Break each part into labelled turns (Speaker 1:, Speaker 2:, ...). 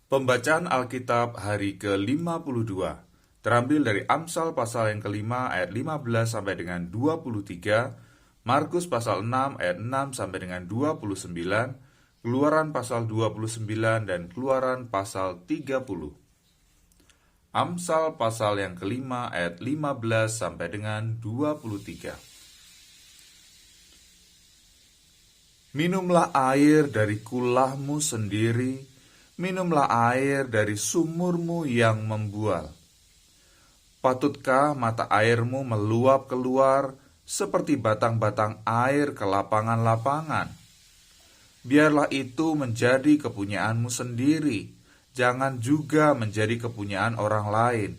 Speaker 1: Pembacaan Alkitab hari ke-52 terambil dari Amsal pasal yang kelima ayat 15 sampai dengan 23, Markus pasal 6 ayat 6 sampai dengan 29, Keluaran pasal 29 dan Keluaran pasal 30. Amsal pasal yang kelima ayat 15 sampai dengan 23. Minumlah air dari kulahmu sendiri, minumlah air dari sumurmu yang membual. Patutkah mata airmu meluap keluar seperti batang-batang air ke lapangan-lapangan? Biarlah itu menjadi kepunyaanmu sendiri, jangan juga menjadi kepunyaan orang lain.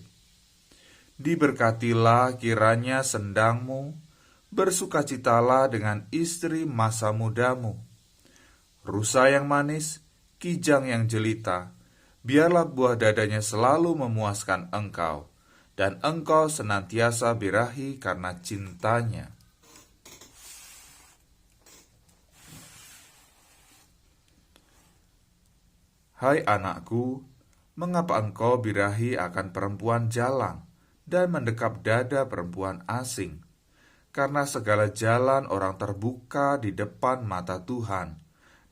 Speaker 1: Diberkatilah kiranya sendangmu, bersukacitalah dengan istri masa mudamu. Rusa yang manis, kijang yang jelita, biarlah buah dadanya selalu memuaskan engkau, dan engkau senantiasa birahi karena cintanya. Hai anakku, mengapa engkau birahi akan perempuan jalang, dan mendekap dada perempuan asing? Karena segala jalan orang terbuka di depan mata Tuhan,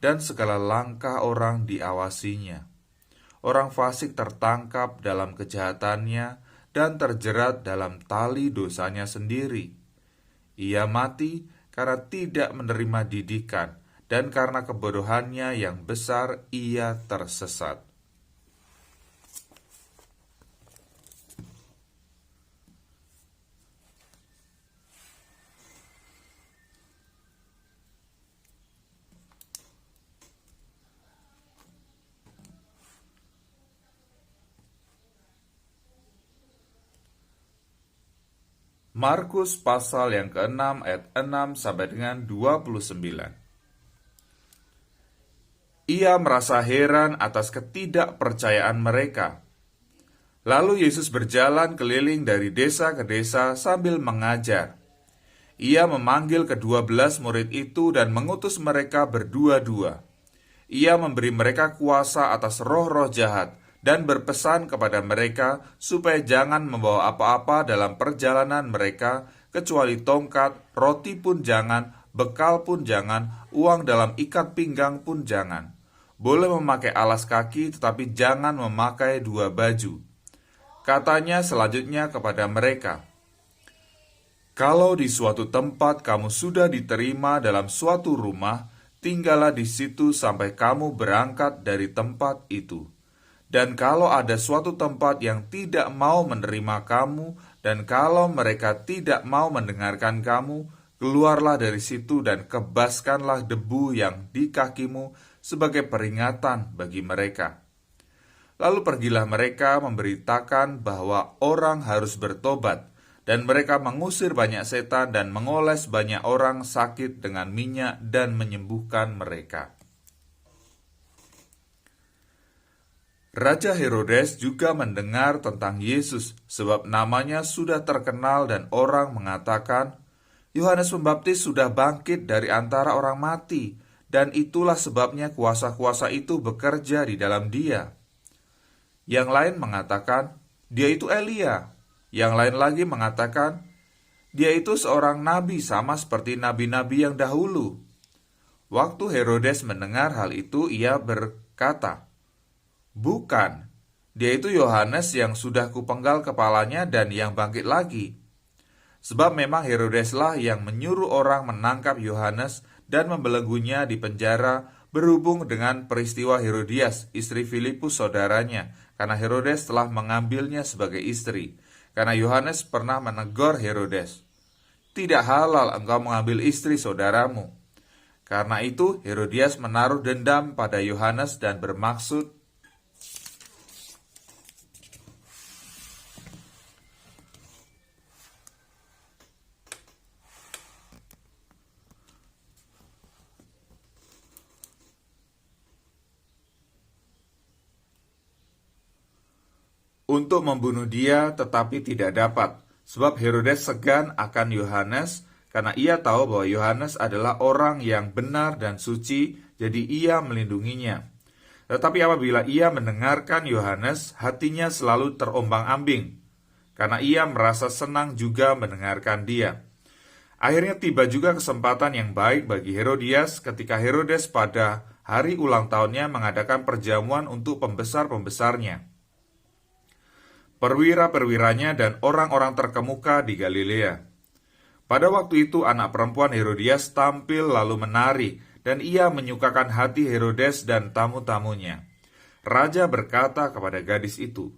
Speaker 1: dan segala langkah orang diawasinya. Orang fasik tertangkap dalam kejahatannya dan terjerat dalam tali dosanya sendiri. Ia mati karena tidak menerima didikan, dan karena kebodohannya yang besar ia tersesat. Markus pasal yang ke-6 ayat 6 sampai dengan 29. Ia merasa heran atas ketidakpercayaan mereka. Lalu Yesus berjalan keliling dari desa ke desa sambil mengajar. Ia memanggil ke-12 murid itu dan mengutus mereka berdua-dua. Ia memberi mereka kuasa atas roh-roh jahat dan berpesan kepada mereka supaya jangan membawa apa-apa dalam perjalanan mereka, kecuali tongkat, roti pun jangan, bekal pun jangan, uang dalam ikat pinggang pun jangan. Boleh memakai alas kaki, tetapi jangan memakai 2 baju. Katanya selanjutnya kepada mereka, kalau di suatu tempat kamu sudah diterima dalam suatu rumah, tinggallah di situ sampai kamu berangkat dari tempat itu. Dan kalau ada suatu tempat yang tidak mau menerima kamu, dan kalau mereka tidak mau mendengarkan kamu, keluarlah dari situ dan kebaskanlah debu yang di kakimu sebagai peringatan bagi mereka. Lalu pergilah mereka memberitakan bahwa orang harus bertobat, dan mereka mengusir banyak setan dan mengoles banyak orang sakit dengan minyak dan menyembuhkan mereka. Raja Herodes juga mendengar tentang Yesus, sebab namanya sudah terkenal dan orang mengatakan, Yohanes Pembaptis sudah bangkit dari antara orang mati, dan itulah sebabnya kuasa-kuasa itu bekerja di dalam dia. Yang lain mengatakan, dia itu Elia. Yang lain lagi mengatakan, dia itu seorang nabi sama seperti nabi-nabi yang dahulu. Waktu Herodes mendengar hal itu, ia berkata, bukan, dia itu Yohanes yang sudah kupenggal kepalanya dan yang bangkit lagi. Sebab memang Herodeslah yang menyuruh orang menangkap Yohanes dan membelenggunya di penjara berhubung dengan peristiwa Herodias, istri Filipus saudaranya, karena Herodes telah mengambilnya sebagai istri. Karena Yohanes pernah menegur Herodes, tidak halal engkau mengambil istri saudaramu. Karena itu Herodias menaruh dendam pada Yohanes dan bermaksud untuk membunuh dia, tetapi tidak dapat, sebab Herodes segan akan Yohanes, karena ia tahu bahwa Yohanes adalah orang yang benar dan suci, jadi ia melindunginya. Tetapi apabila ia mendengarkan Yohanes, hatinya selalu terombang-ambing, karena ia merasa senang juga mendengarkan dia. Akhirnya tiba juga kesempatan yang baik bagi Herodias ketika Herodes pada hari ulang tahunnya mengadakan perjamuan untuk pembesar-pembesarnya, perwira-perwiranya, dan orang-orang terkemuka di Galilea. Pada waktu itu anak perempuan Herodias tampil lalu menari, dan ia menyukakan hati Herodes dan tamu-tamunya. Raja berkata kepada gadis itu,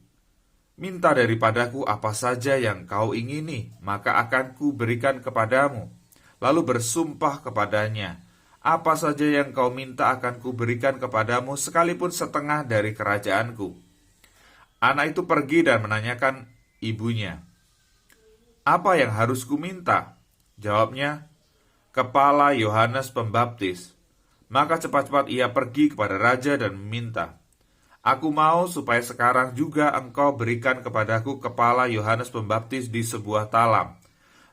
Speaker 1: "Minta daripadaku apa saja yang kau ingini, maka akan kuberikan kepadamu." Lalu bersumpah kepadanya, "Apa saja yang kau minta akan kuberikan kepadamu, sekalipun setengah dari kerajaanku." Anak itu pergi dan menanyakan ibunya, "Apa yang harus kuminta?" Jawabnya, "Kepala Yohanes Pembaptis." Maka cepat-cepat ia pergi kepada raja dan meminta, "Aku mau supaya sekarang juga engkau berikan kepadaku kepala Yohanes Pembaptis di sebuah talam."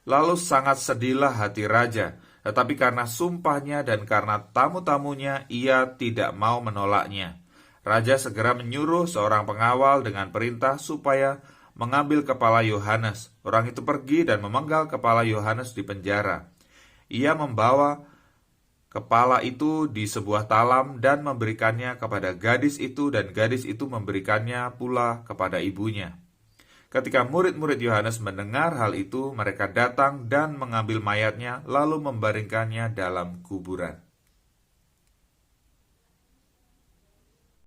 Speaker 1: Lalu sangat sedihlah hati raja, tetapi karena sumpahnya dan karena tamu-tamunya, ia tidak mau menolaknya. Raja segera menyuruh seorang pengawal dengan perintah supaya mengambil kepala Yohanes. Orang itu pergi dan memenggal kepala Yohanes di penjara. Ia membawa kepala itu di sebuah talam dan memberikannya kepada gadis itu, dan gadis itu memberikannya pula kepada ibunya. Ketika murid-murid Yohanes mendengar hal itu, mereka datang dan mengambil mayatnya lalu membaringkannya dalam kuburan.